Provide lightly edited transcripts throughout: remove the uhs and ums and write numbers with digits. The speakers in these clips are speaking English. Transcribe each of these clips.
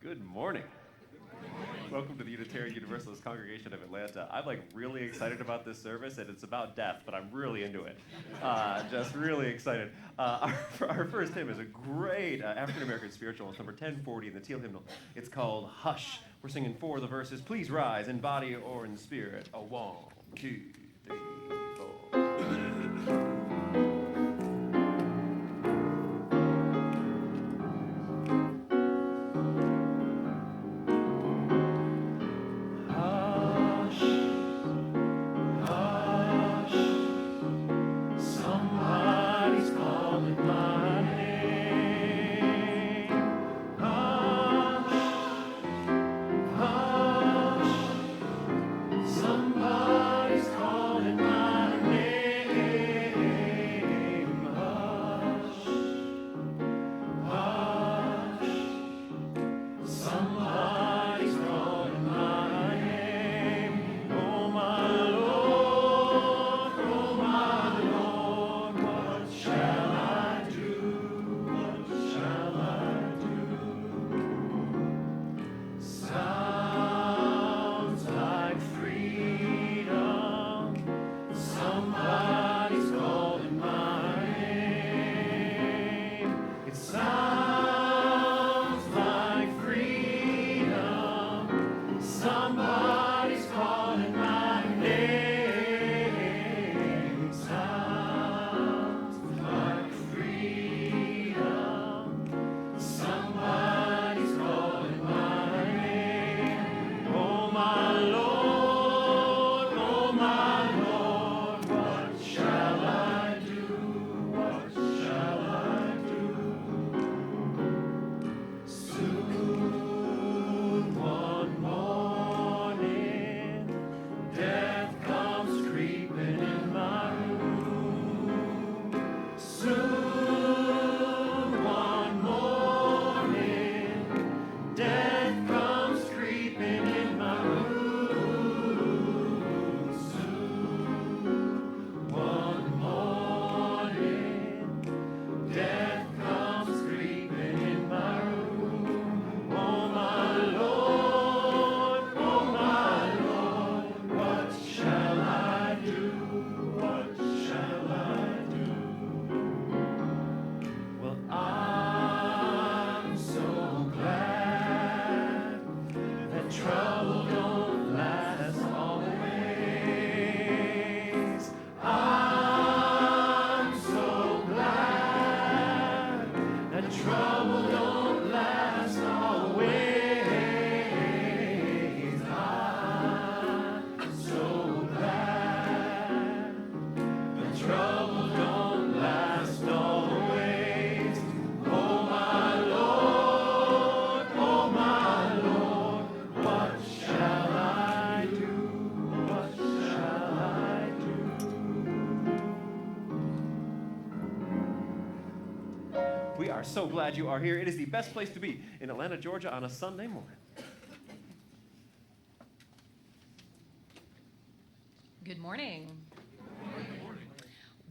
Good morning. Welcome to the Unitarian Universalist Congregation of Atlanta. I'm really excited about this service, and it's about death, but I'm really into it. Just really excited. Our first hymn is a great African-American spiritual. It's number 1040 in the Teal hymnal. It's called Hush. We're singing 4 of the verses. Please rise in body or in spirit. 1, 2, 3, 4. We are so glad you are here. It is the best place to be in Atlanta, Georgia on a Sunday morning. Good morning. Good morning.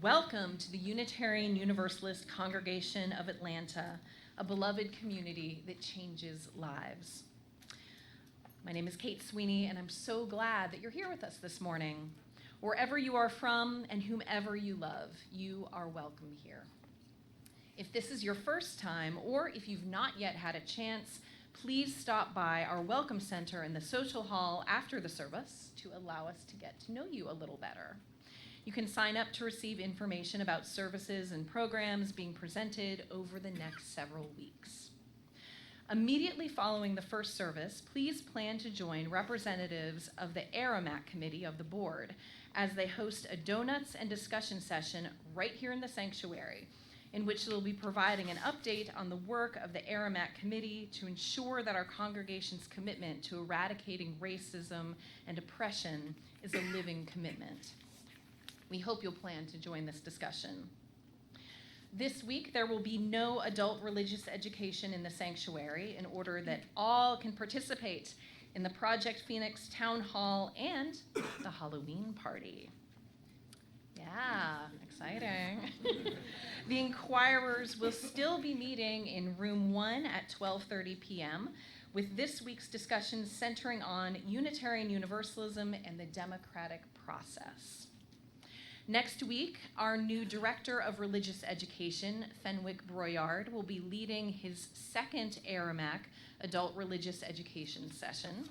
Welcome to the Unitarian Universalist Congregation of Atlanta, a beloved community that changes lives. My name is Kate Sweeney, and I'm so glad that you're here with us this morning. Wherever you are from and whomever you love, you are welcome here. If this is your first time, or if you've not yet had a chance, please stop by our Welcome Center in the social hall after the service to allow us to get to know you a little better. You can sign up to receive information about services and programs being presented over the next several weeks. Immediately following the first service, please plan to join representatives of the ARAMAC committee of the board as they host a donuts and discussion session right here in the sanctuary, in which they'll be providing an update on the work of the ARAMAC committee to ensure that our congregation's commitment to eradicating racism and oppression is a living commitment. We hope you'll plan to join this discussion. This week, there will be no adult religious education in the sanctuary in order that all can participate in the Project Phoenix Town Hall and the Halloween party. Yeah, exciting. The Inquirers will still be meeting in room 1 at 12:30 p.m., with this week's discussion centering on Unitarian Universalism and the democratic process. Next week, our new Director of Religious Education, Fenwick Broyard, will be leading his second ARAMAC Adult Religious Education session.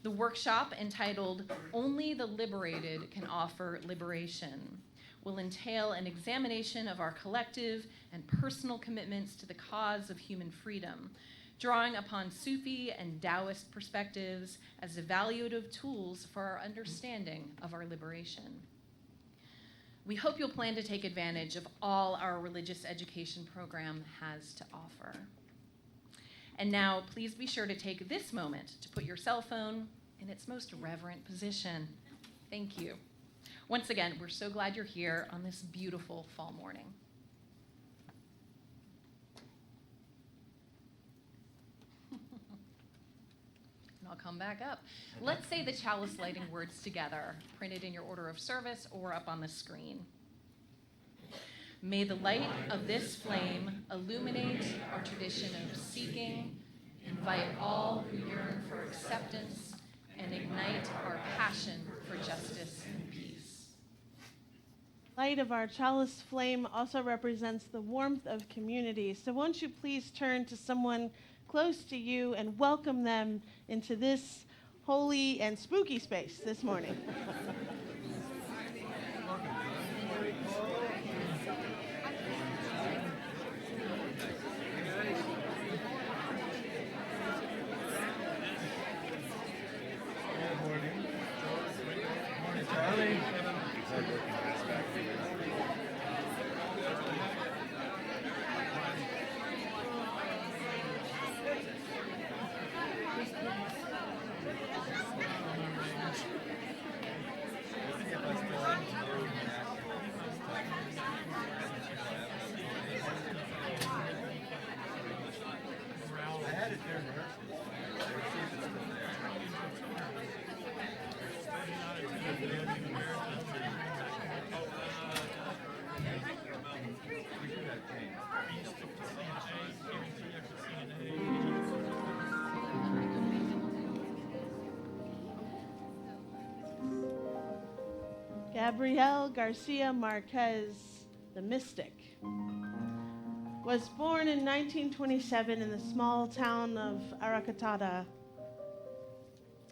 The workshop, entitled Only the Liberated Can Offer Liberation, will entail an examination of our collective and personal commitments to the cause of human freedom, drawing upon Sufi and Taoist perspectives as evaluative tools for our understanding of our liberation. We hope you'll plan to take advantage of all our religious education program has to offer. And now, please be sure to take this moment to put your cell phone in its most reverent position. Thank you. Once again, we're so glad you're here on this beautiful fall morning. And I'll come back up. Let's say the chalice lighting words together, printed in your order of service or up on the screen. May the light of this flame illuminate our tradition of seeking, invite all who yearn for acceptance, and ignite our passion for justice and peace. Light of our chalice flame also represents the warmth of community. So won't you please turn to someone close to you and welcome them into this holy and spooky space this morning. Gabriel Garcia Marquez, the mystic, was born in 1927 in the small town of Aracataca.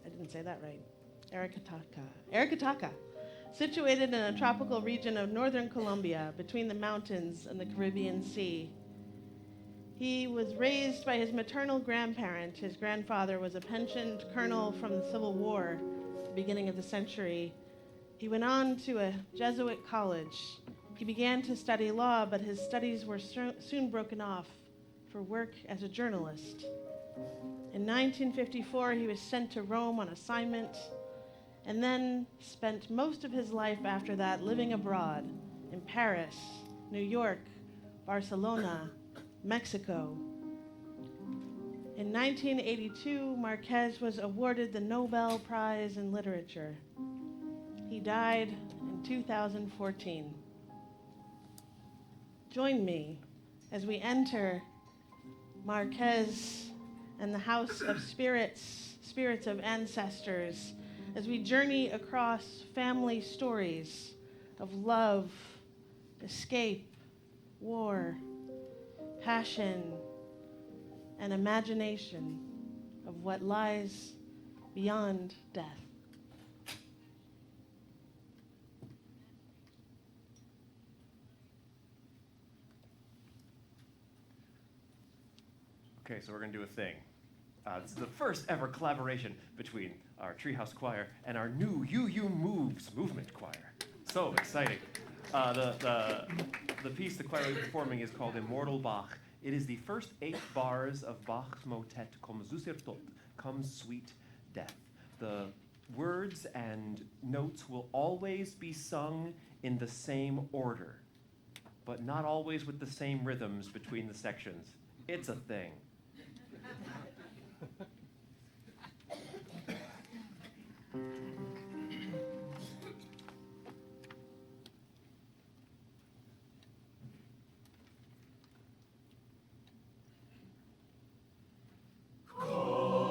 I didn't say that right. Aracataca, situated in a tropical region of northern Colombia between the mountains and the Caribbean Sea. He was raised by his maternal grandparent. His grandfather was a pensioned colonel from the Civil War at the beginning of the century. He went on to a Jesuit college. He began to study law, but his studies were soon broken off for work as a journalist. In 1954, he was sent to Rome on assignment, and then spent most of his life after that living abroad in Paris, New York, Barcelona, Mexico. In 1982, Marquez was awarded the Nobel Prize in Literature. He died in 2014. Join me as we enter Marquez and the House of Spirits, spirits of ancestors, as we journey across family stories of love, escape, war, passion, and imagination of what lies beyond death. Okay, so we're going to do a thing. This is the first ever collaboration between our Treehouse Choir and our new UU Moves movement choir. So exciting. The piece the choir will be performing is called Immortal Bach. It is the first 8 bars of Bach's motet Komm süßer Tod, Come Sweet Death. The words and notes will always be sung in the same order, but not always with the same rhythms between the sections. It's a thing. Oh.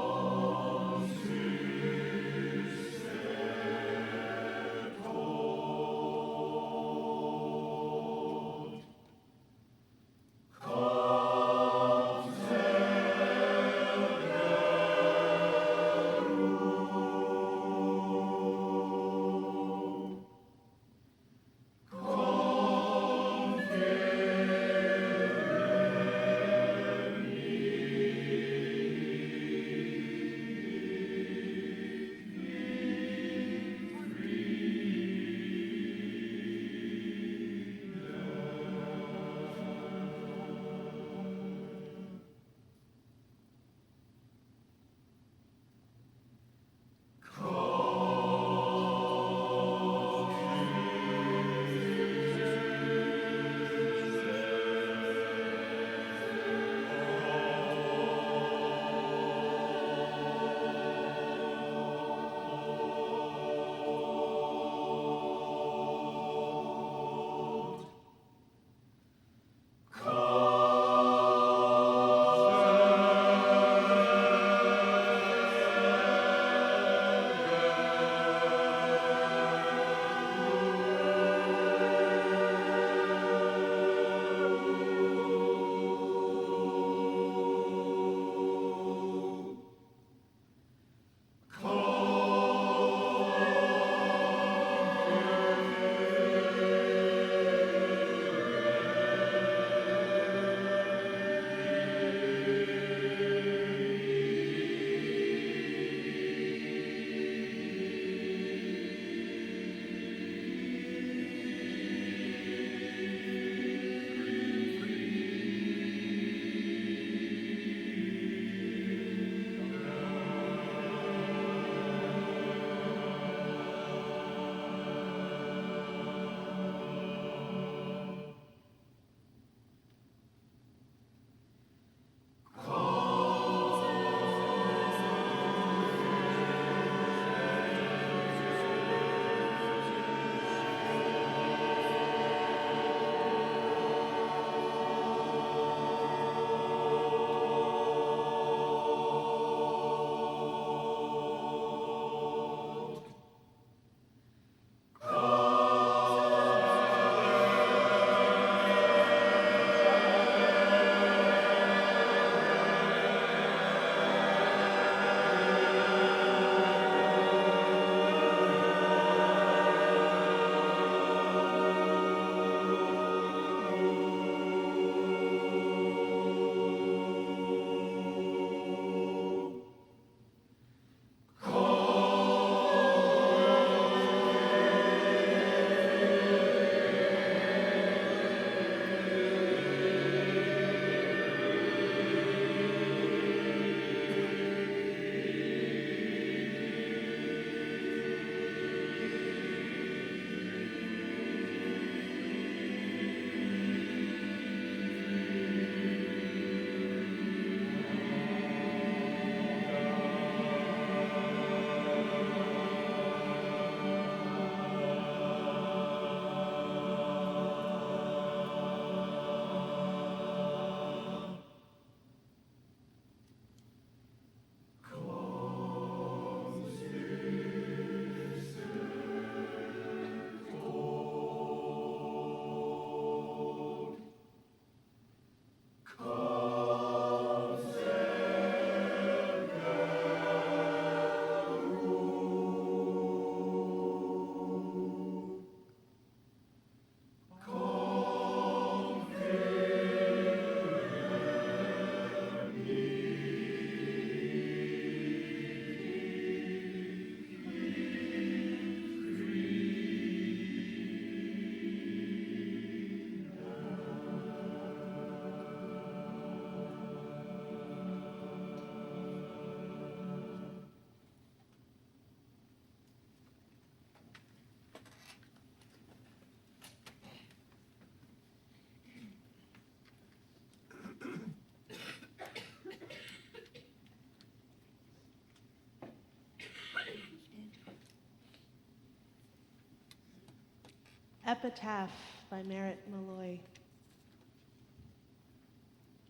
Epitaph by Merritt Malloy.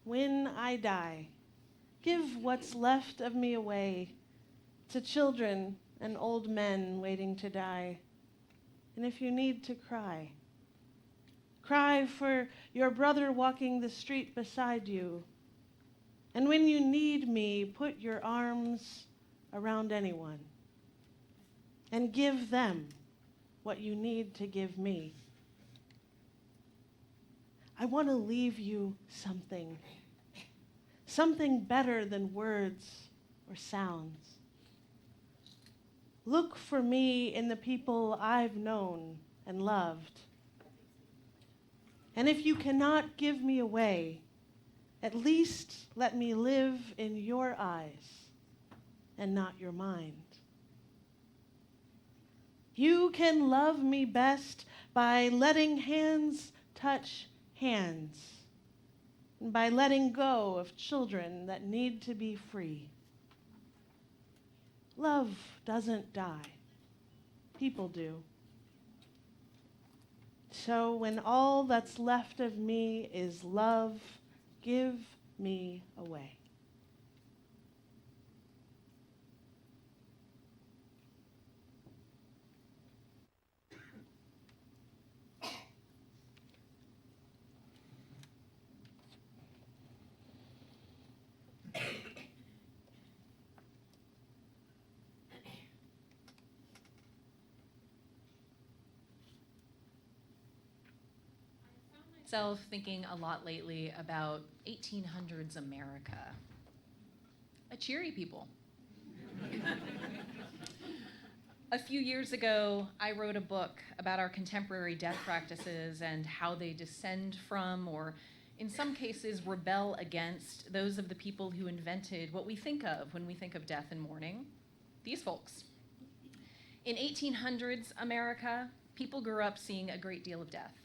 When I die, give what's left of me away to children and old men waiting to die. And if you need to cry, cry for your brother walking the street beside you. And when you need me, put your arms around anyone and give them what you need to give me. I want to leave you something better than words or sounds. Look for me in the people I've known and loved. And if you cannot give me away, at least let me live in your eyes and not your mind. You can love me best by letting hands touch hands, and by letting go of children that need to be free. Love doesn't die. People do. So when all that's left of me is love, give me away. Myself thinking a lot lately about 1800s America. A cheery people. A few years ago, I wrote a book about our contemporary death practices and how they descend from, or in some cases, rebel against those of the people who invented what we think of when we think of death and mourning, these folks. In 1800s America, people grew up seeing a great deal of death.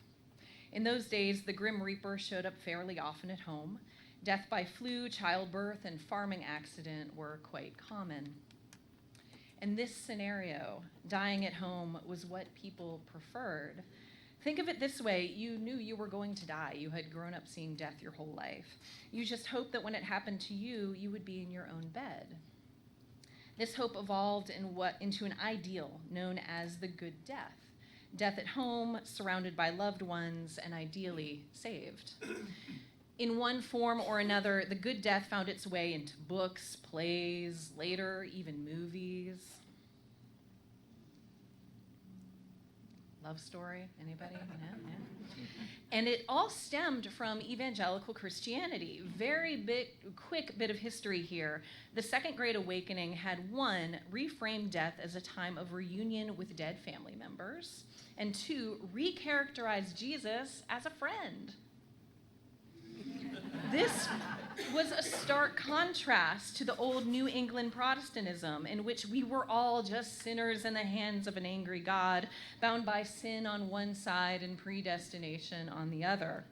In those days, the Grim Reaper showed up fairly often at home. Death by flu, childbirth, and farming accident were quite common. In this scenario, dying at home was what people preferred. Think of it this way: you knew you were going to die. You had grown up seeing death your whole life. You just hoped that when it happened to you, you would be in your own bed. This hope evolved into an ideal known as the good death. Death at home, surrounded by loved ones, and ideally saved. In one form or another, the good death found its way into books, plays, later even movies. Love story, anybody? Yeah. And it all stemmed from evangelical Christianity. Quick bit of history here. The Second Great Awakening had, one, reframed death as a time of reunion with dead family members, and two, recharacterized Jesus as a friend. This was a stark contrast to the old New England Protestantism, in which we were all just sinners in the hands of an angry God, bound by sin on one side and predestination on the other.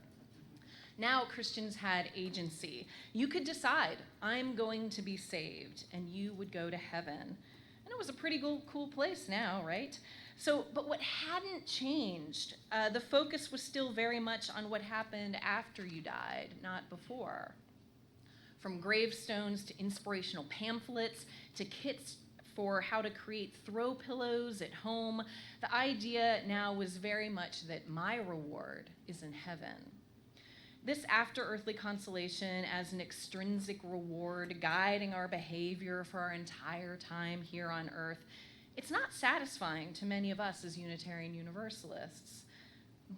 Now Christians had agency. You could decide, I'm going to be saved, and you would go to heaven. And it was a pretty cool place now, right? But what hadn't changed, the focus was still very much on what happened after you died, not before. From gravestones to inspirational pamphlets to kits for how to create throw pillows at home, the idea now was very much that my reward is in heaven. This after-earthly consolation as an extrinsic reward guiding our behavior for our entire time here on earth, it's not satisfying to many of us as Unitarian Universalists.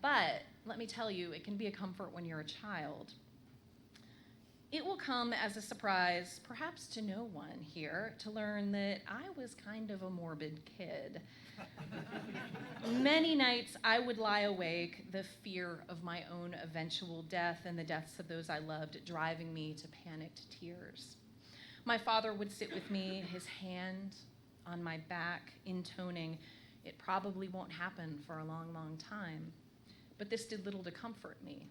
But let me tell you, it can be a comfort when you're a child. It will come as a surprise, perhaps to no one here, to learn that I was kind of a morbid kid. Many nights I would lie awake, the fear of my own eventual death and the deaths of those I loved driving me to panicked tears. My father would sit with me, his hand on my back, intoning, "It probably won't happen for a long, long time." But this did little to comfort me.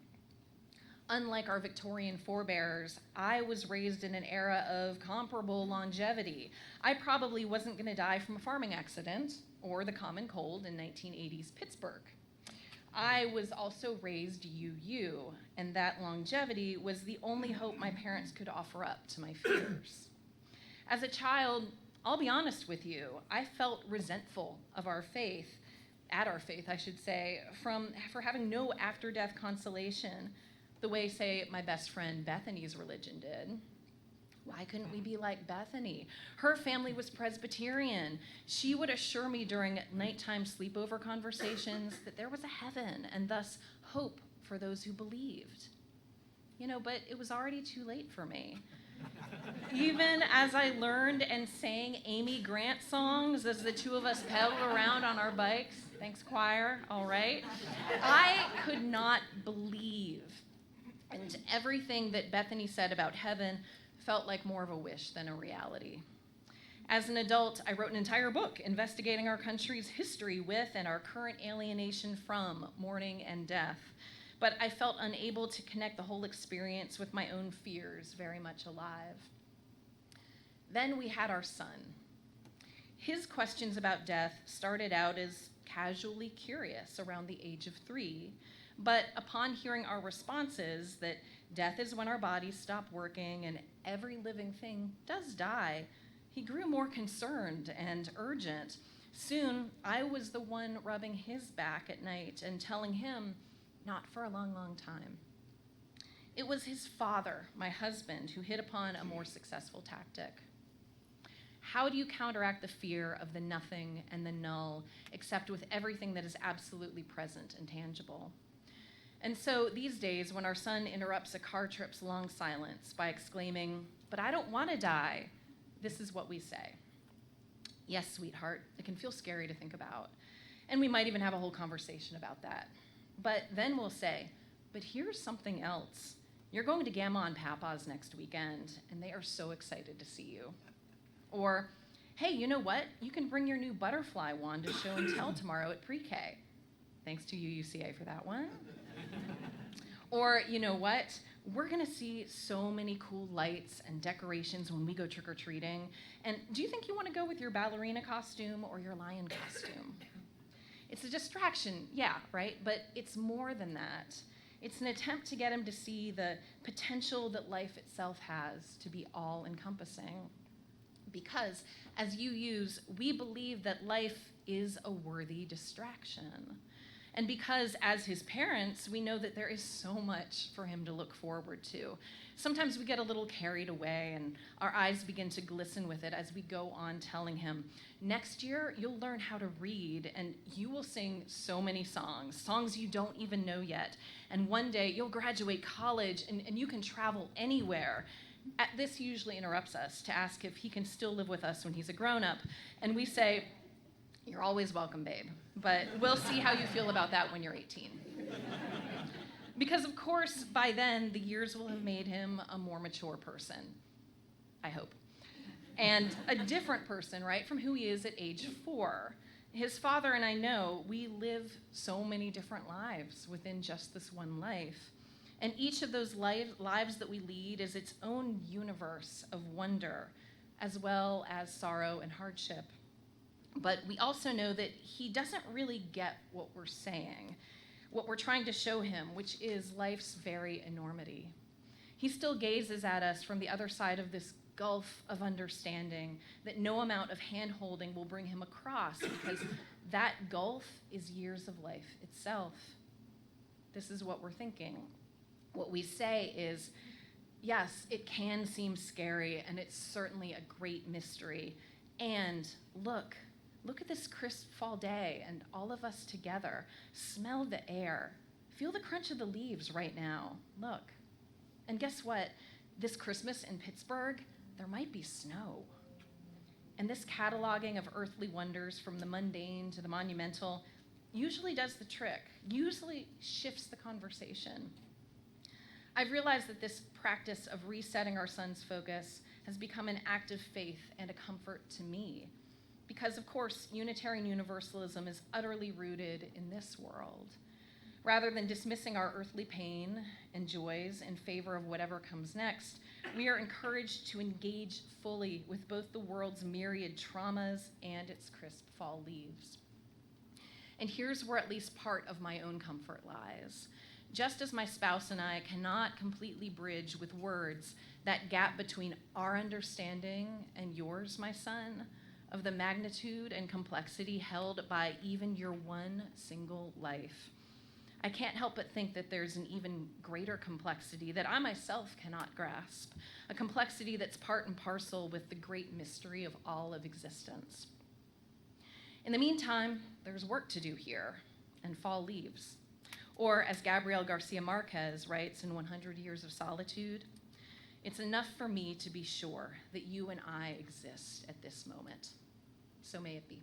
Unlike our Victorian forebears, I was raised in an era of comparable longevity. I probably wasn't going to die from a farming accident or the common cold in 1980s Pittsburgh. I was also raised UU, and that longevity was the only hope my parents could offer up to my fears. As a child, I'll be honest with you, I felt resentful of our faith, I should say, for having no after-death consolation, the way, say, my best friend Bethany's religion did. Why couldn't we be like Bethany? Her family was Presbyterian. She would assure me during nighttime sleepover conversations that there was a heaven and thus hope for those who believed. But it was already too late for me. Even as I learned and sang Amy Grant songs as the two of us pedaled around on our bikes, thanks choir, all right, I could not believe. And everything that Bethany said about heaven felt like more of a wish than a reality. As an adult, I wrote an entire book investigating our country's history with and our current alienation from mourning and death. But I felt unable to connect the whole experience with my own fears, very much alive. Then we had our son. His questions about death started out as casually curious around the age of 3, but upon hearing our responses that death is when our bodies stop working and every living thing does die, he grew more concerned and urgent. Soon, I was the one rubbing his back at night and telling him, not for a long, long time. It was his father, my husband, who hit upon a more successful tactic. How do you counteract the fear of the nothing and the null, except with everything that is absolutely present and tangible? And so these days, when our son interrupts a car trip's long silence by exclaiming, "But I don't want to die," this is what we say. "Yes, sweetheart, it can feel scary to think about." And we might even have a whole conversation about that. But then we'll say, "But here's something else. You're going to Gamma and Papa's next weekend, and they are so excited to see you." Or, "Hey, you know what? You can bring your new butterfly wand to show and tell tomorrow at pre-K." Thanks to UUCA for that one. Or, "You know what? We're gonna see so many cool lights and decorations when we go trick-or-treating. And do you think you wanna go with your ballerina costume or your lion costume?" It's a distraction, yeah, right? But it's more than that. It's an attempt to get him to see the potential that life itself has to be all-encompassing. Because as UUs, we believe that life is a worthy distraction. And because as his parents, we know that there is so much for him to look forward to. Sometimes we get a little carried away and our eyes begin to glisten with it as we go on telling him, "Next year, you'll learn how to read and you will sing so many songs you don't even know yet. And one day you'll graduate college and you can travel anywhere." This usually interrupts us to ask if he can still live with us when he's a grown-up. And we say, "You're always welcome, babe, but we'll see how you feel about that when you're 18. Because of course, by then, the years will have made him a more mature person, I hope. And a different person, right, from who he is at age 4. His father and I know we live so many different lives within just this one life. And each of those lives that we lead is its own universe of wonder, as well as sorrow and hardship. But we also know that he doesn't really get what we're saying, what we're trying to show him, which is life's very enormity. He still gazes at us from the other side of this gulf of understanding that no amount of hand-holding will bring him across, because that gulf is years of life itself. This is what we're thinking. What we say is, yes, it can seem scary, and it's certainly a great mystery. And look at this crisp fall day and all of us together. Smell the air. Feel the crunch of the leaves right now. Look. And guess what? This Christmas in Pittsburgh, there might be snow. And this cataloging of earthly wonders from the mundane to the monumental usually does the trick, usually shifts the conversation. I've realized that this practice of resetting our son's focus has become an act of faith and a comfort to me. Because, of course, Unitarian Universalism is utterly rooted in this world. Rather than dismissing our earthly pain and joys in favor of whatever comes next, we are encouraged to engage fully with both the world's myriad traumas and its crisp fall leaves. And here's where at least part of my own comfort lies. Just as my spouse and I cannot completely bridge with words that gap between our understanding and yours, my son, of the magnitude and complexity held by even your one single life, I can't help but think that there's an even greater complexity that I myself cannot grasp, a complexity that's part and parcel with the great mystery of all of existence. In the meantime, there's work to do here, and fall leaves. Or, as Gabriel Garcia Marquez writes in 100 Years of Solitude, it's enough for me to be sure that you and I exist at this moment. So may it be.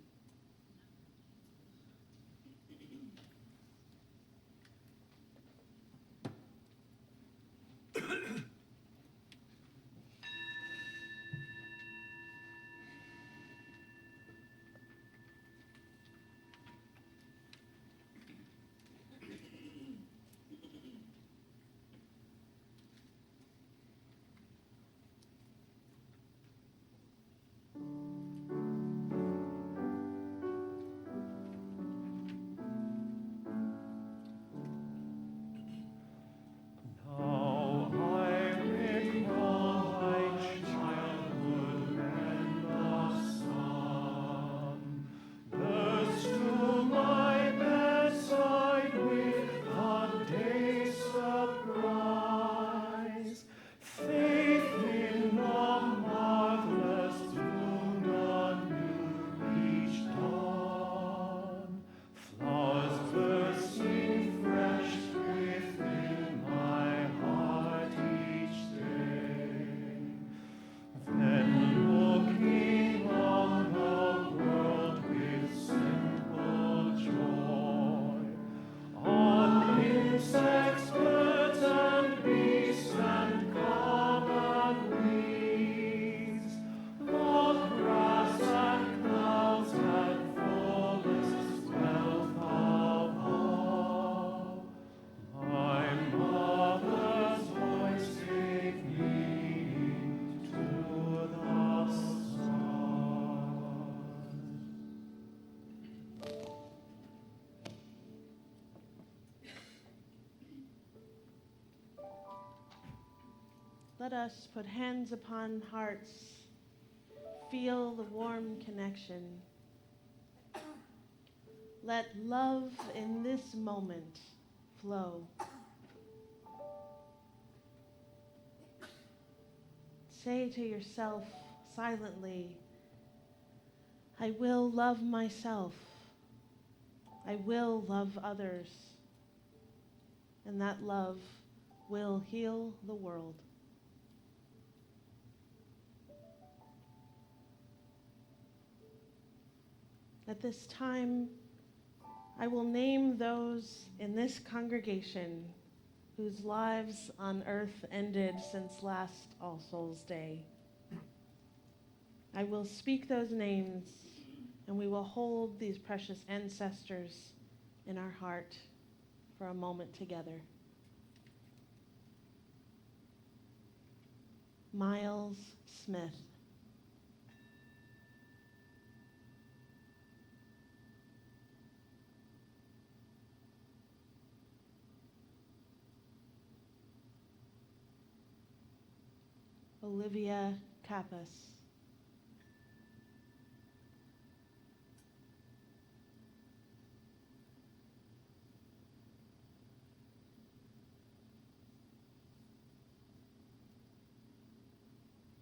Let us put hands upon hearts, feel the warm connection. Let love in this moment flow. Say to yourself silently, I will love myself. I will love others. And that love will heal the world. At this time, I will name those in this congregation whose lives on earth ended since last All Souls Day. I will speak those names, and we will hold these precious ancestors in our heart for a moment together. Miles Smith. Olivia Kappas.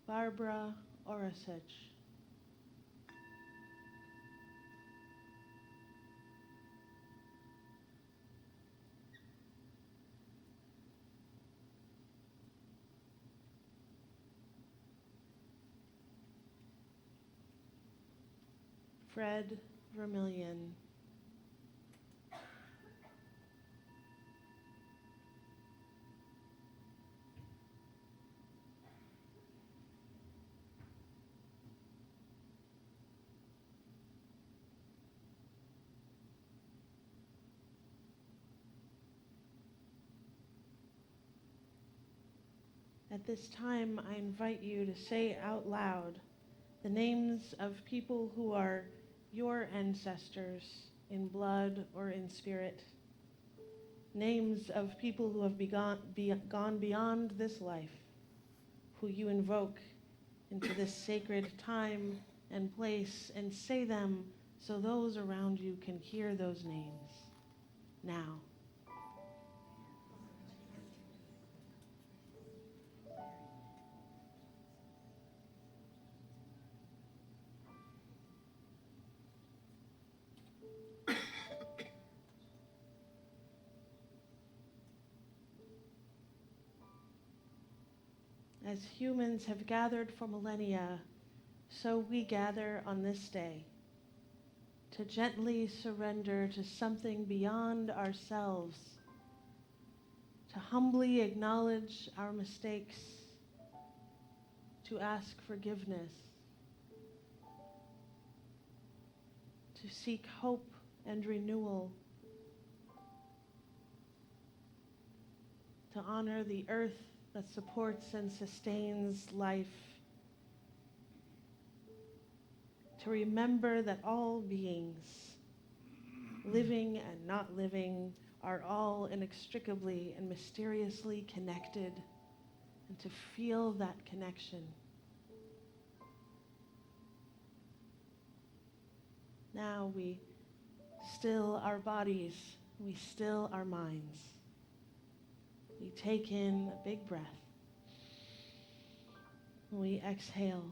Barbara Orasich. Fred Vermillion. At this time, I invite you to say out loud the names of people who are your ancestors in blood or in spirit. Names of people who have gone beyond this life, who you invoke into this sacred time and place, and say them so those around you can hear those names now. As humans have gathered for millennia, so we gather on this day to gently surrender to something beyond ourselves, to humbly acknowledge our mistakes, to ask forgiveness, to seek hope and renewal, to honor the earth that supports and sustains life, to remember that all beings, living and not living, are all inextricably and mysteriously connected, and to feel that connection. Now we still our bodies, we still our minds. We take in a big breath. We exhale.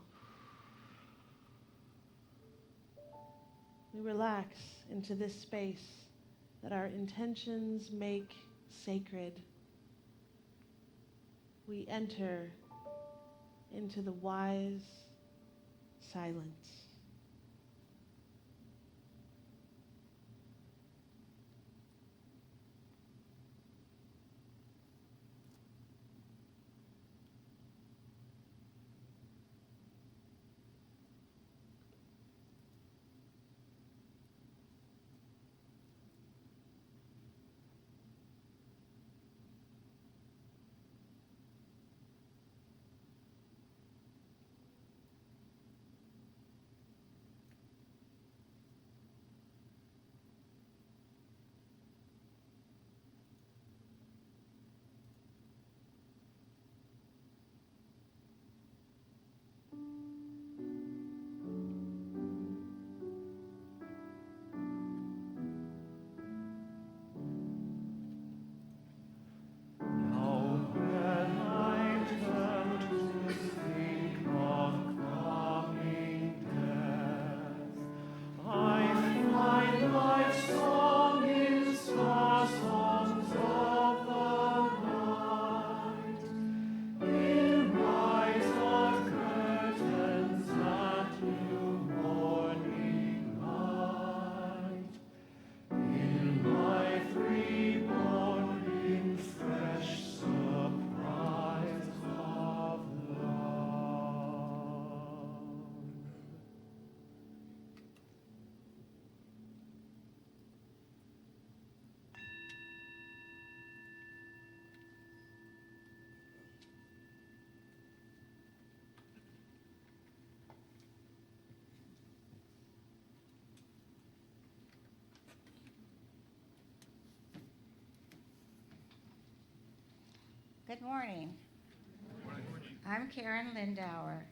We relax into this space that our intentions make sacred. We enter into the wise silence. Good morning. I'm Karen Lindauer.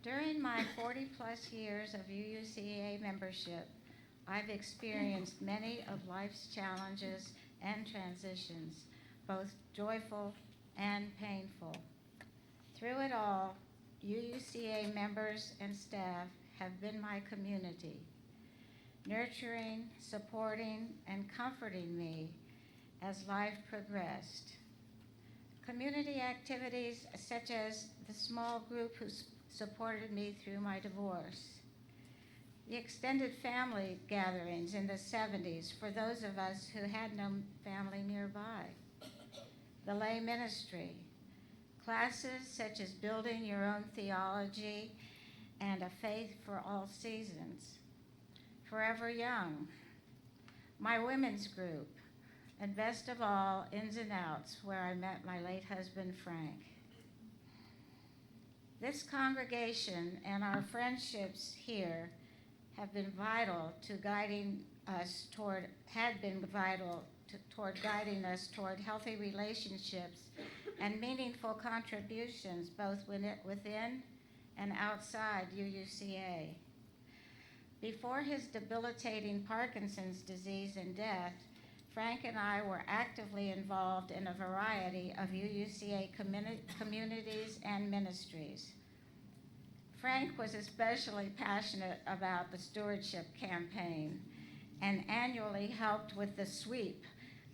During my 40-plus years of UUCA membership, I've experienced many of life's challenges and transitions, both joyful and painful. Through it all, UUCA members and staff have been my community, nurturing, supporting, and comforting me as life progressed. Community activities such as the small group who supported me through my divorce, the extended family gatherings in the 70s for those of us who had no family nearby, the lay ministry, classes such as building your own theology and a faith for all seasons, Forever Young, my women's group, and best of all, Ins and Outs, where I met my late husband, Frank. This congregation and our friendships here have been vital to guiding toward guiding us toward healthy relationships and meaningful contributions both within and outside UUCA. Before his debilitating Parkinson's disease and death, Frank and I were actively involved in a variety of UUCA communities and ministries. Frank was especially passionate about the stewardship campaign and annually helped with the sweep,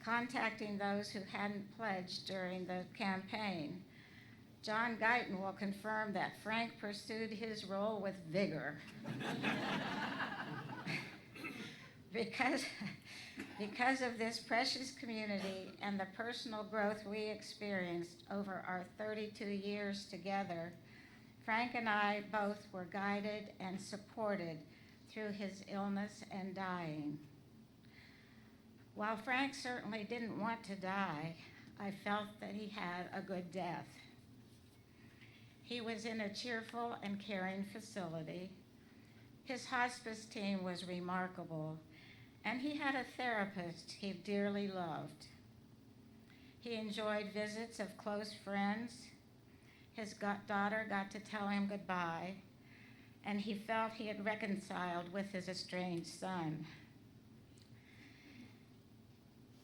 contacting those who hadn't pledged during the campaign. John Guyton will confirm that Frank pursued his role with vigor. Because of this precious community and the personal growth we experienced over our 32 years together, Frank and I both were guided and supported through his illness and dying. While Frank certainly didn't want to die, I felt that he had a good death. He was in a cheerful and caring facility. His hospice team was remarkable, and he had a therapist he dearly loved. He enjoyed visits of close friends. His daughter got to tell him goodbye, and he felt he had reconciled with his estranged son.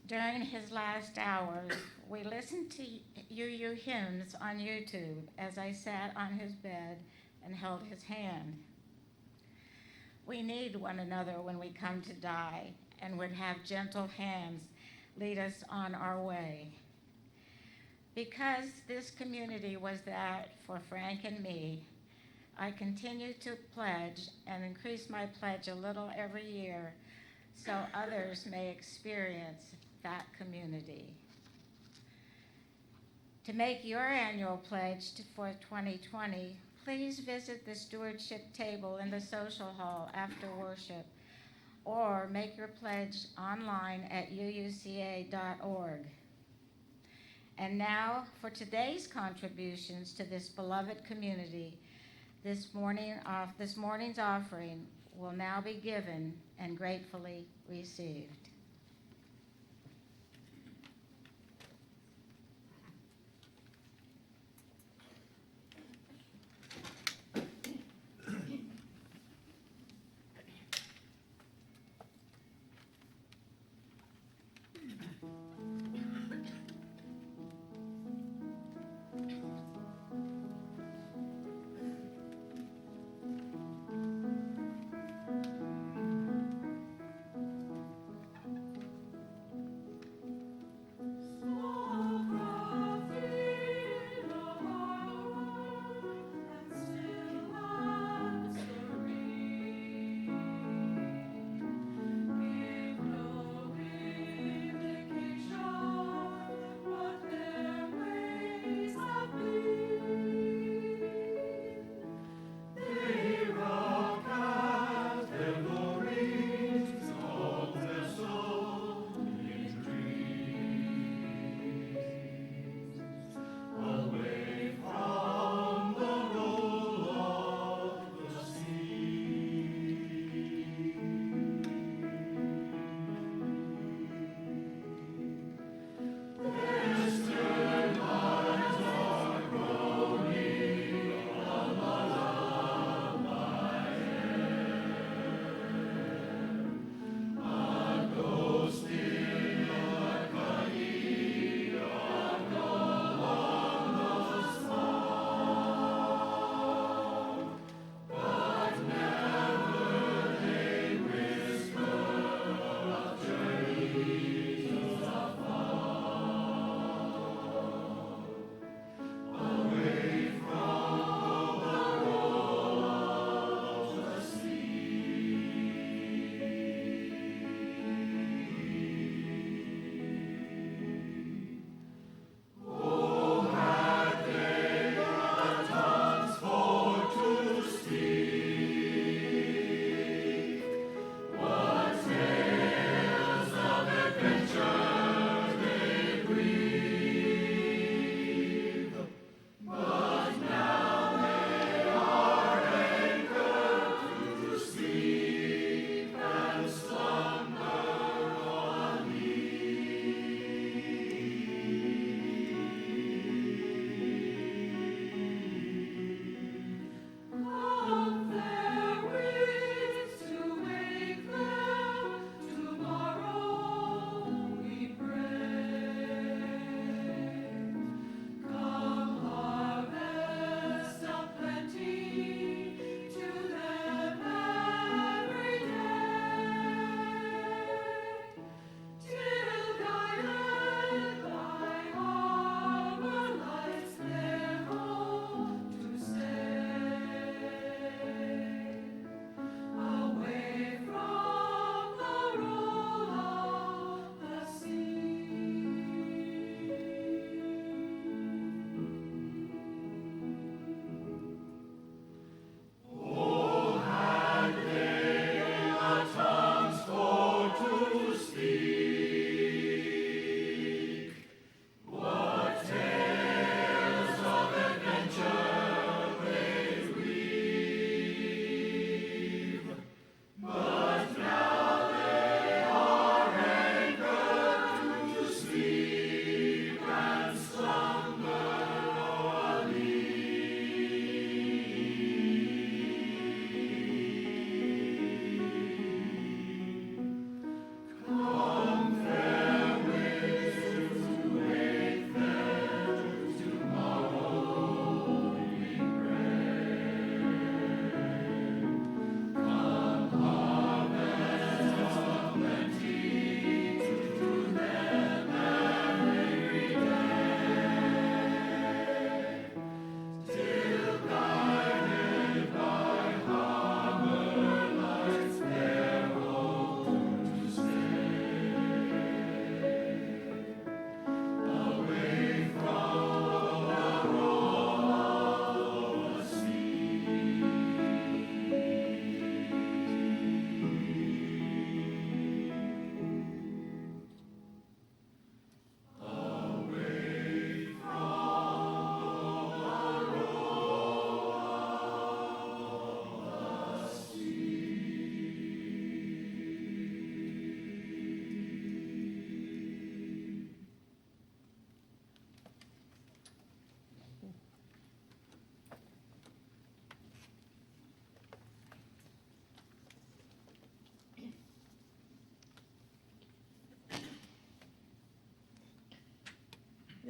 During his last hours, we listened to UU hymns on YouTube as I sat on his bed and held his hand. We need one another when we come to die and would have gentle hands lead us on our way. Because this community was that for Frank and me, I continue to pledge and increase my pledge a little every year so others may experience that community. To make your annual pledge for 2020, please visit the stewardship table in the social hall after worship, or make your pledge online at uuca.org. And now for today's contributions to this beloved community, this morning's offering will now be given and gratefully received.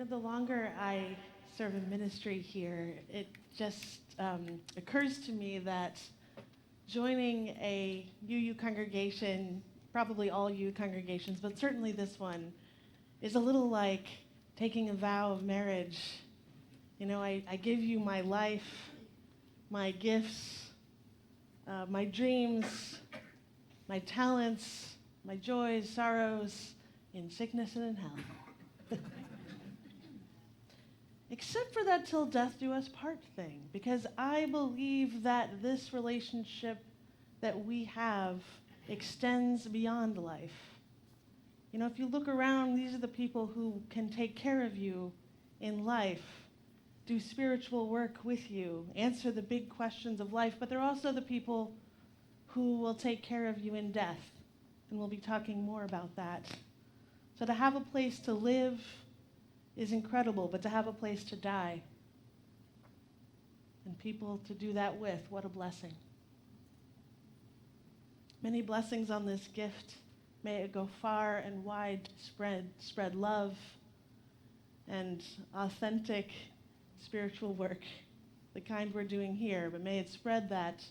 The longer I serve in ministry here, it just occurs to me that joining a UU congregation, probably all UU congregations, but certainly this one, is a little like taking a vow of marriage. I give you my life, my gifts, my dreams, my talents, my joys, sorrows, in sickness and in health. Except for that till death do us part thing, because I believe that this relationship that we have extends beyond life. If you look around, these are the people who can take care of you in life, do spiritual work with you, answer the big questions of life, but they're also the people who will take care of you in death, and we'll be talking more about that. So to have a place to live is incredible, but to have a place to die and people to do that with, what a blessing. Many blessings on this gift. May it go far and wide, spread love and authentic spiritual work, the kind we're doing here, but may it spread that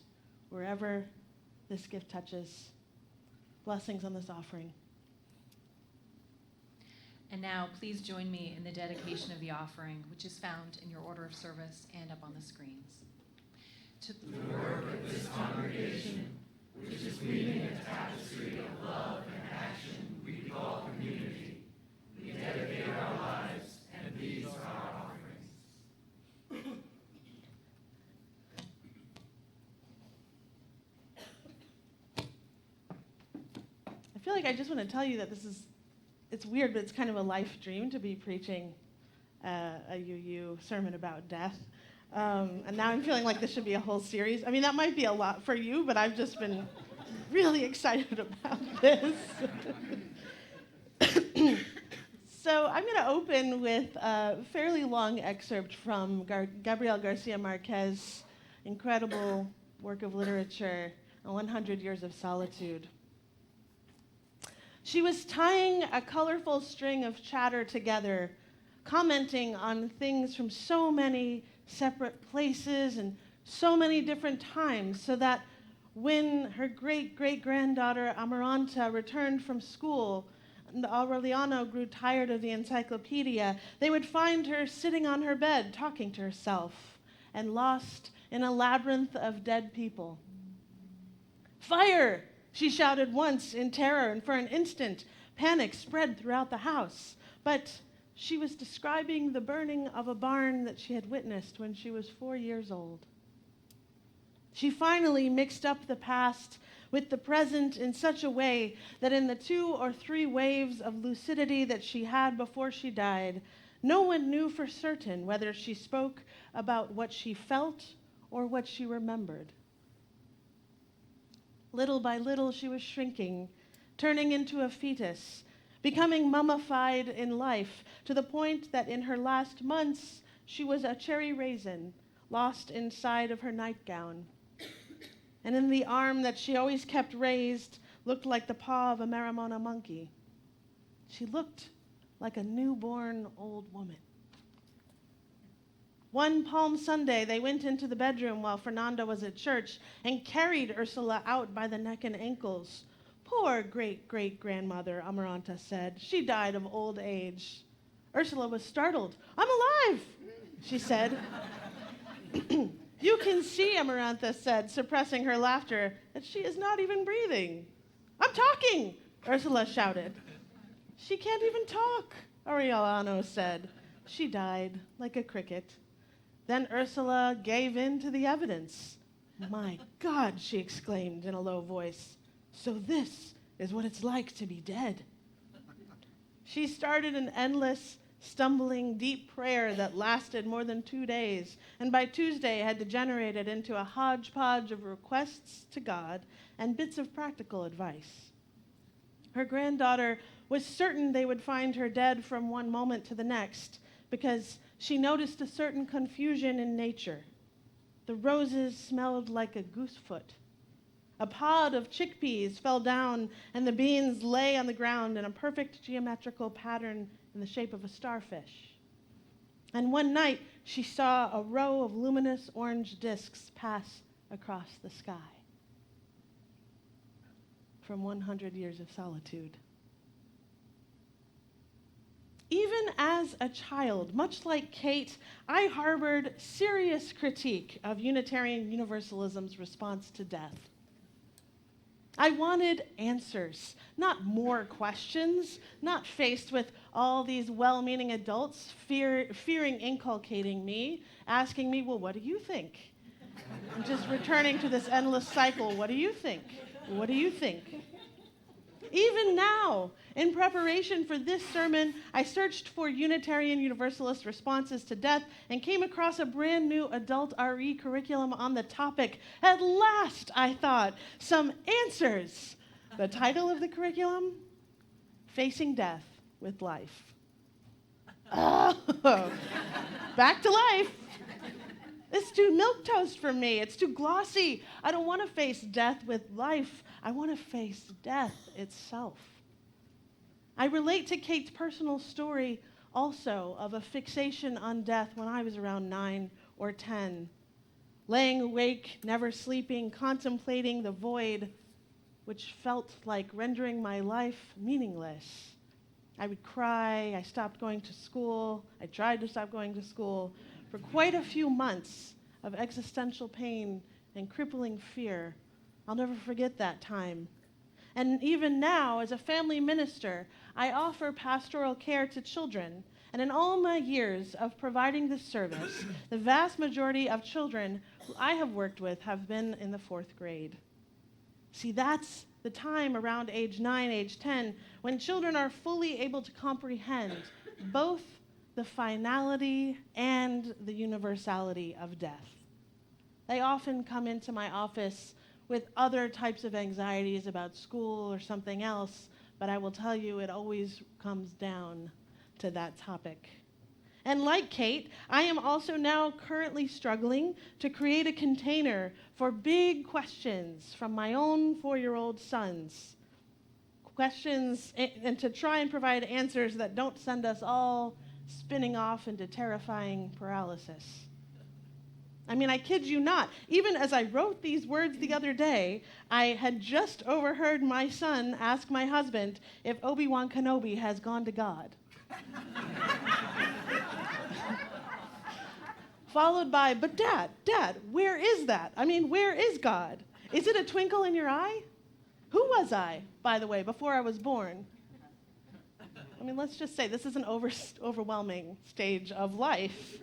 wherever this gift touches. Blessings on this offering. And now, please join me in the dedication of the offering, which is found in your order of service and up on the screens. To the work of this congregation, which is weaving a tapestry of love and action we call community, we dedicate our lives, and these are our offerings. I feel like I just want to tell you that it's weird, but it's kind of a life dream to be preaching a UU sermon about death. And now I'm feeling like this should be a whole series. I mean, that might be a lot for you, but I've just been really excited about this. So I'm going to open with a fairly long excerpt from Gabriel Garcia Marquez's incredible work of literature, 100 Years of Solitude. She was tying a colorful string of chatter together, commenting on things from so many separate places and so many different times, so that when her great-great-granddaughter Amaranta returned from school and Aureliano grew tired of the encyclopedia, they would find her sitting on her bed talking to herself and lost in a labyrinth of dead people. "Fire!" she shouted once in terror, and for an instant, panic spread throughout the house. But she was describing the burning of a barn that she had witnessed when she was 4 years old. She finally mixed up the past with the present in such a way that in the 2 or 3 waves of lucidity that she had before she died, no one knew for certain whether she spoke about what she felt or what she remembered. Little by little, she was shrinking, turning into a fetus, becoming mummified in life, to the point that in her last months, she was a cherry raisin lost inside of her nightgown. And in the arm that she always kept raised looked like the paw of a Marimona monkey. She looked like a newborn old woman. One Palm Sunday, they went into the bedroom while Fernanda was at church and carried Ursula out by the neck and ankles. "Poor great-great-grandmother," Amaranta said. "She died of old age." Ursula was startled. "I'm alive," she said. "You can see," Amaranta said, suppressing her laughter, "that she is not even breathing." "I'm talking," Ursula shouted. "She can't even talk," Aureliano said. "She died like a cricket." Then Ursula gave in to the evidence. "My God," she exclaimed in a low voice. "So this is what it's like to be dead." She started an endless, stumbling, deep prayer that lasted more than 2 days, and by Tuesday had degenerated into a hodgepodge of requests to God and bits of practical advice. Her granddaughter was certain they would find her dead from one moment to the next, because she noticed a certain confusion in nature. The roses smelled like a goosefoot. A pod of chickpeas fell down, and the beans lay on the ground in a perfect geometrical pattern in the shape of a starfish. And one night, she saw a row of luminous orange discs pass across the sky from 100 years of solitude. Even as a child, much like Kate, I harbored serious critique of Unitarian Universalism's response to death. I wanted answers, not more questions, not faced with all these well-meaning adults fearing inculcating me, asking me, well, what do you think? And just returning to this endless cycle, what do you think? What do you think? Even now, in preparation for this sermon, I searched for Unitarian Universalist responses to death and came across a brand new adult RE curriculum on the topic. At last, I thought, some answers. The title of the curriculum? Facing Death with Life. Oh, back to life. It's too milquetoast for me. It's too glossy. I don't want to face death with life. I want to face death itself. I relate to Kate's personal story also of a fixation on death when I was around 9 or 10. Laying awake, never sleeping, contemplating the void, which felt like rendering my life meaningless. I would cry. I stopped going to school. I tried to stop going to school for quite a few months of existential pain and crippling fear. I'll never forget that time. And even now, as a family minister, I offer pastoral care to children. And in all my years of providing this service, the vast majority of children who I have worked with have been in the 4th grade. See, that's the time around age 9, age 10, when children are fully able to comprehend both the finality and the universality of death. They often come into my office with other types of anxieties about school or something else, but I will tell you it always comes down to that topic. And like Kate, I am also now currently struggling to create a container for big questions from my own 4-year-old sons. Questions, and to try and provide answers that don't send us all spinning off into terrifying paralysis. I mean, I kid you not. Even as I wrote these words the other day, I had just overheard my son ask my husband if Obi-Wan Kenobi has gone to God. Followed by, but Dad, where is that? I mean, where is God? Is it a twinkle in your eye? Who was I, by the way, before I was born? I mean, let's just say this is an overwhelming stage of life.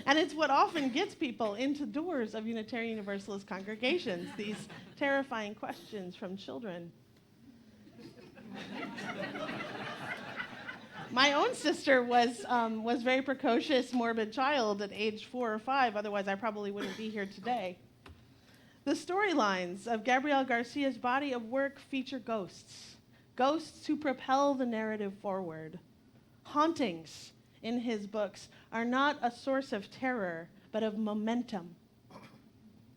And it's what often gets people into doors of Unitarian Universalist congregations, these terrifying questions from children. My own sister was very precocious, morbid child at age 4 or 5. Otherwise, I probably wouldn't be here today. The storylines of Gabriel Garcia's body of work feature ghosts. Ghosts who propel the narrative forward. Hauntings in his books are not a source of terror, but of momentum.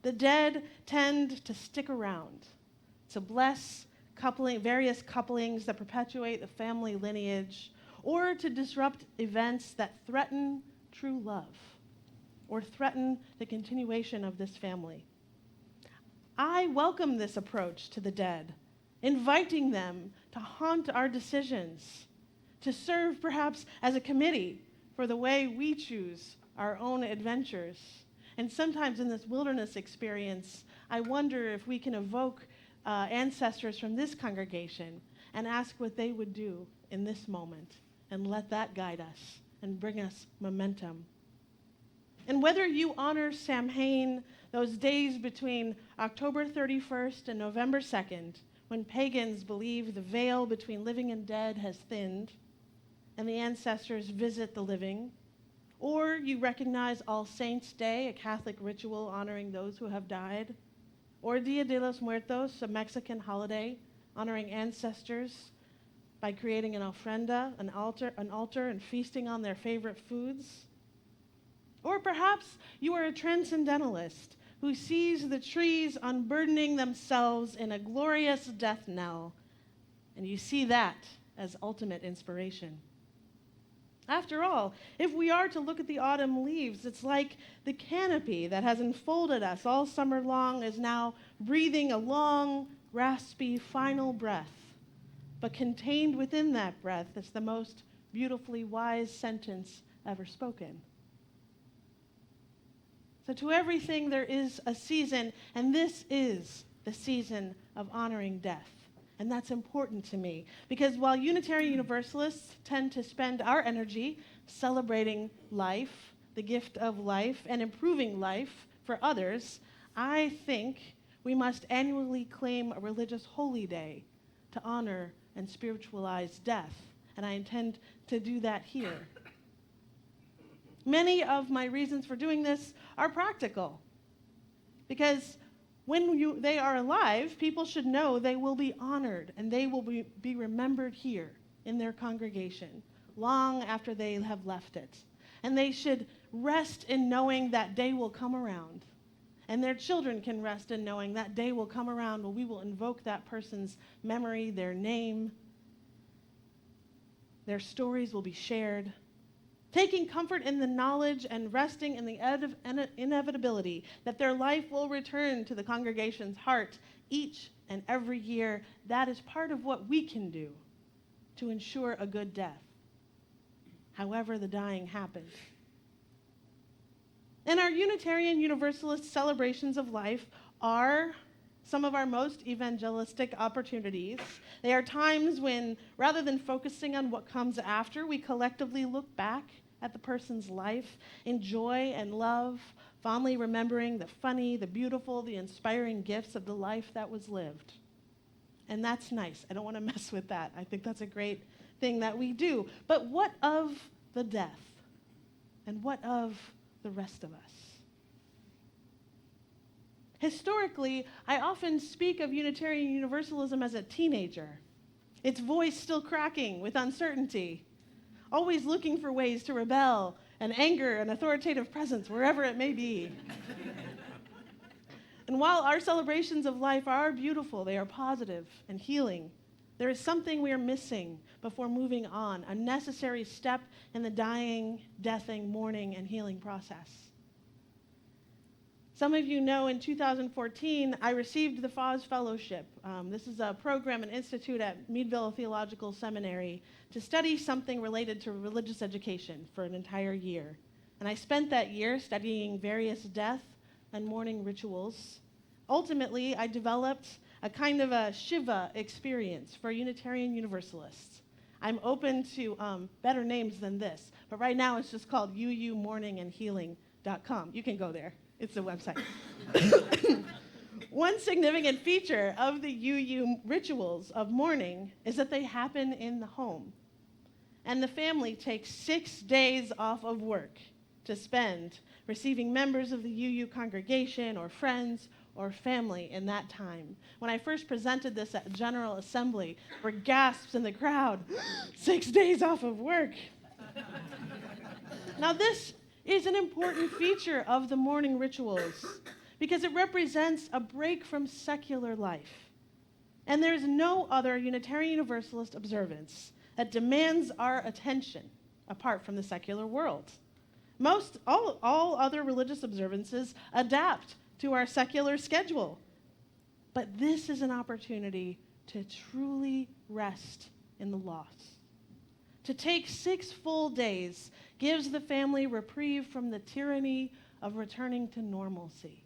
The dead tend to stick around, to bless various couplings that perpetuate the family lineage, or to disrupt events that threaten true love, or threaten the continuation of this family. I welcome this approach to the dead, inviting them to haunt our decisions, to serve perhaps as a committee for the way we choose our own adventures. And sometimes in this wilderness experience, I wonder if we can evoke ancestors from this congregation and ask what they would do in this moment and let that guide us and bring us momentum. And whether you honor Samhain, those days between October 31st and November 2nd, when pagans believe the veil between living and dead has thinned, and the ancestors visit the living, or you recognize All Saints' Day, a Catholic ritual honoring those who have died, or Dia de los Muertos, a Mexican holiday honoring ancestors by creating an ofrenda, an altar, and feasting on their favorite foods. Or perhaps you are a transcendentalist who sees the trees unburdening themselves in a glorious death knell, and you see that as ultimate inspiration. After all, if we are to look at the autumn leaves, it's like the canopy that has enfolded us all summer long is now breathing a long, raspy final breath. But contained within that breath is the most beautifully wise sentence ever spoken. So to everything there is a season, and this is the season of honoring death. And that's important to me, because while Unitarian Universalists tend to spend our energy celebrating life, the gift of life, and improving life for others, I think we must annually claim a religious holy day to honor and spiritualize death. And I intend to do that here. Many of my reasons for doing this are practical, because when they are alive, people should know they will be honored and they will be remembered here in their congregation long after they have left it. And they should rest in knowing that day will come around. And their children can rest in knowing that day will come around where we will invoke that person's memory, their name. Their stories will be shared. Taking comfort in the knowledge and resting in the inevitability that their life will return to the congregation's heart each and every year, that is part of what we can do to ensure a good death, however the dying happens. And our Unitarian Universalist celebrations of life are some of our most evangelistic opportunities. They are times when, rather than focusing on what comes after, we collectively look back at the person's life, enjoy and love, fondly remembering the funny, the beautiful, the inspiring gifts of the life that was lived. And that's nice. I don't want to mess with that. I think that's a great thing that we do. But what of the death? And what of the rest of us? Historically, I often speak of Unitarian Universalism as a teenager, its voice still cracking with uncertainty, always looking for ways to rebel and anger an authoritative presence wherever it may be. And while our celebrations of life are beautiful, they are positive and healing, there is something we are missing before moving on, a necessary step in the dying, deathing, mourning, and healing process. Some of you know in 2014, I received the Foz Fellowship. This is a program and institute at Meadville Theological Seminary to study something related to religious education for an entire year. And I spent that year studying various death and mourning rituals. Ultimately, I developed a kind of a Shiva experience for Unitarian Universalists. I'm open to better names than this, but right now it's just called UUMourningandhealing.com. You can go there. It's a website. One significant feature of the UU rituals of mourning is that they happen in the home. And the family takes 6 days off of work to spend receiving members of the UU congregation or friends or family in that time. When I first presented this at General Assembly, there were gasps in the crowd. 6 days off of work. Now this is an important feature of the mourning rituals because it represents a break from secular life. And there's no other Unitarian Universalist observance that demands our attention apart from the secular world. All other religious observances adapt to our secular schedule. But this is an opportunity to truly rest in the loss. To take 6 full days gives the family reprieve from the tyranny of returning to normalcy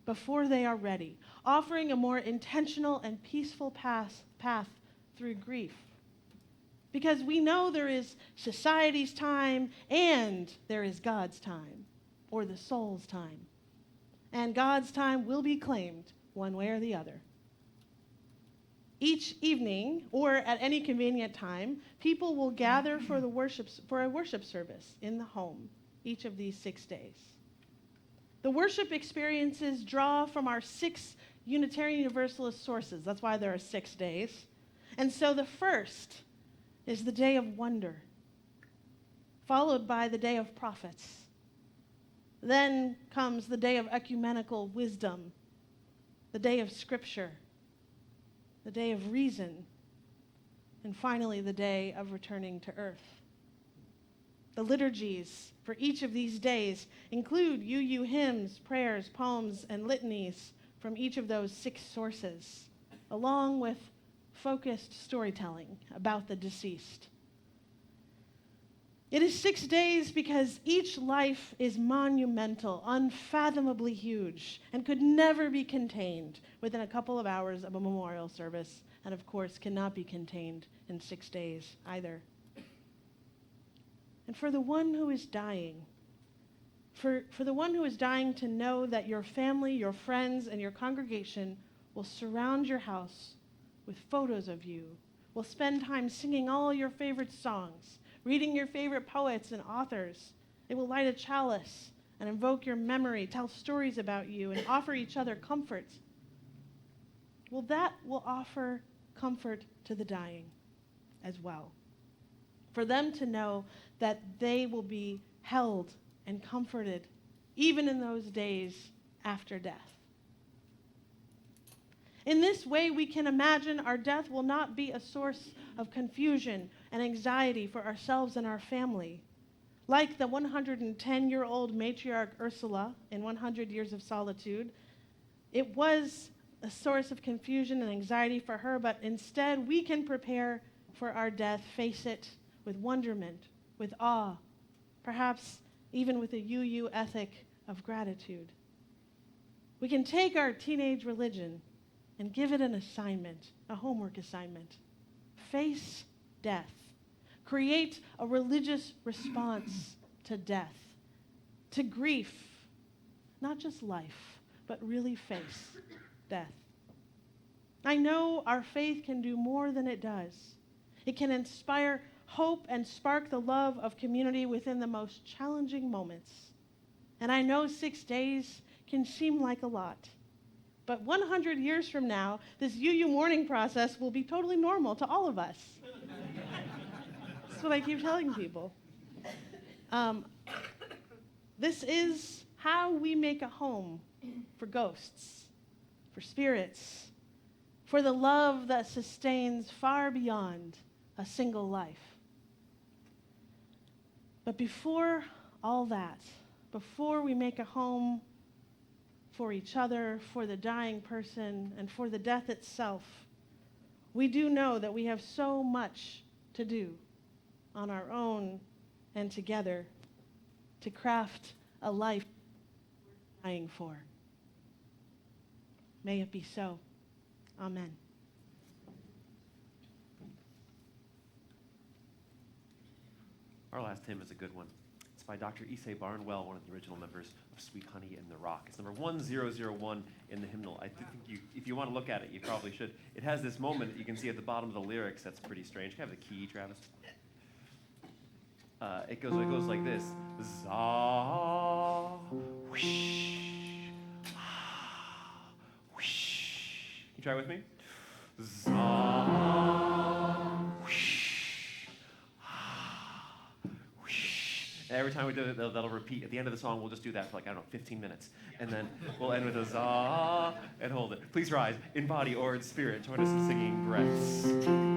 before they are ready, offering a more intentional and peaceful path through grief. Because we know there is society's time and there is God's time, or the soul's time. And God's time will be claimed one way or the other. Each evening, or at any convenient time, people will gather for a worship service in the home each of these 6 days. The worship experiences draw from our 6 Unitarian Universalist sources. That's why there are 6 days. And so the first is the day of wonder, followed by the day of prophets. Then comes the day of ecumenical wisdom, the day of scripture, the day of reason, and finally the day of returning to earth. The liturgies for each of these days include UU hymns, prayers, poems, and litanies from each of those 6 sources, along with focused storytelling about the deceased. It is 6 days because each life is monumental, unfathomably huge, and could never be contained within a couple of hours of a memorial service, and of course cannot be contained in 6 days either. And for the one who is dying, for the one who is dying to know that your family, your friends, and your congregation will surround your house with photos of you, will spend time singing all your favorite songs, reading your favorite poets and authors. They will light a chalice and invoke your memory, tell stories about you, and offer each other comfort. Well, that will offer comfort to the dying as well. For them to know that they will be held and comforted even in those days after death. In this way, we can imagine our death will not be a source of confusion and anxiety for ourselves and our family. Like the 110-year-old matriarch Ursula in 100 Years of Solitude, it was a source of confusion and anxiety for her, but instead we can prepare for our death, face it with wonderment, with awe, perhaps even with a UU ethic of gratitude. We can take our teenage religion and give it an assignment, a homework assignment. Face death. Create a religious response to death, to grief, not just life, but really face death. I know our faith can do more than it does. It can inspire hope and spark the love of community within the most challenging moments. And I know 6 days can seem like a lot. But 100 years from now, this UU mourning process will be totally normal to all of us. That's what I keep telling people. This is how we make a home for ghosts, for spirits, for the love that sustains far beyond a single life. But before all that, before we make a home for each other, for the dying person, and for the death itself, we do know that we have so much to do on our own and together to craft a life worth dying for. May it be so. Amen. Our last hymn is a good one. It's by Dr. Issei Barnwell, one of the original members of Sweet Honey in the Rock. It's number 1001 in the hymnal. I think if you want to look at it, you probably should. It has this moment that you can see at the bottom of the lyrics that's pretty strange. Can I have the key, Travis? It goes like this. Za, whoosh, ah, whoosh. Can you try with me? Za, whoosh, ah, whoosh. And every time we do it, that'll repeat. At the end of the song, we'll just do that for 15 minutes. And then we'll end with a za and hold it. Please rise in body or in spirit. Join us in singing breaths. Breath.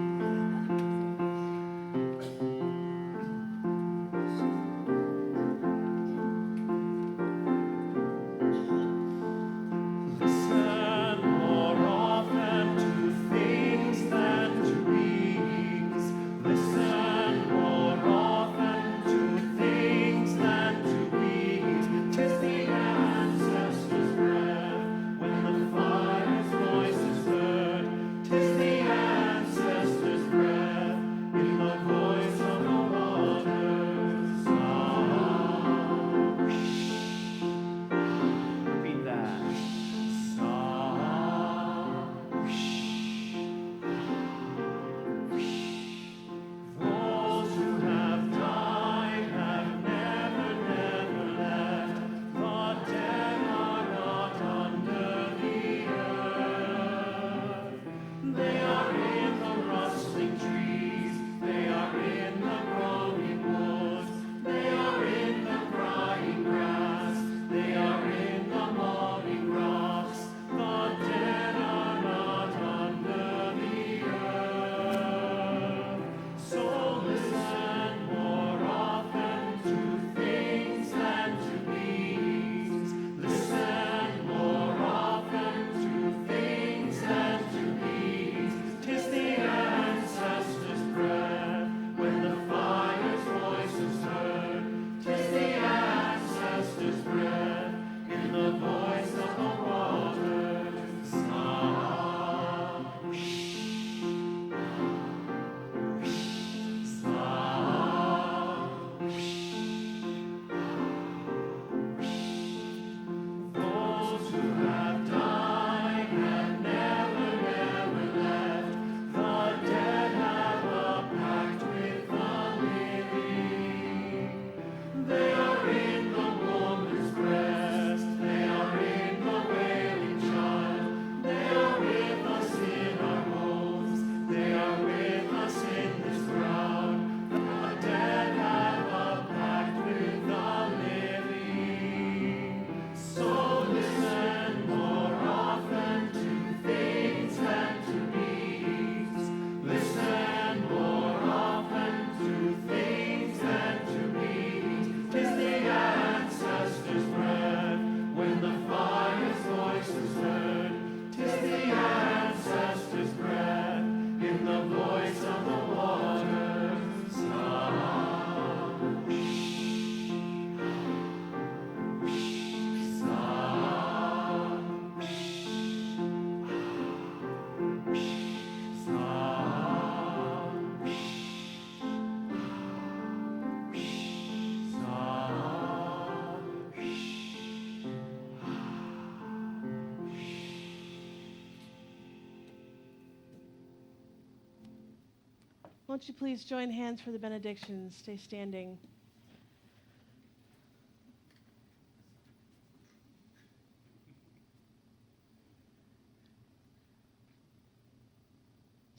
Won't you please join hands for the benediction? Stay standing.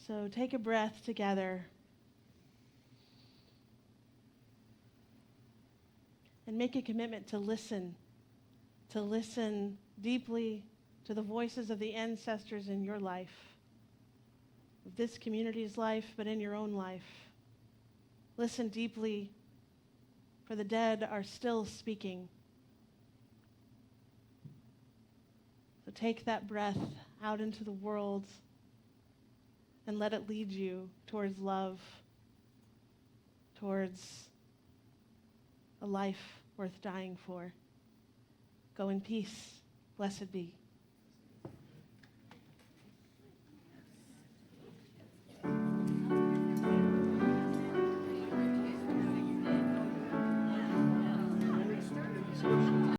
So take a breath together. And make a commitment to listen deeply to the voices of the ancestors in your life, of this community's life, but in your own life. Listen deeply, for the dead are still speaking. So take that breath out into the world and let it lead you towards love, towards a life worth dying for. Go in peace. Blessed be.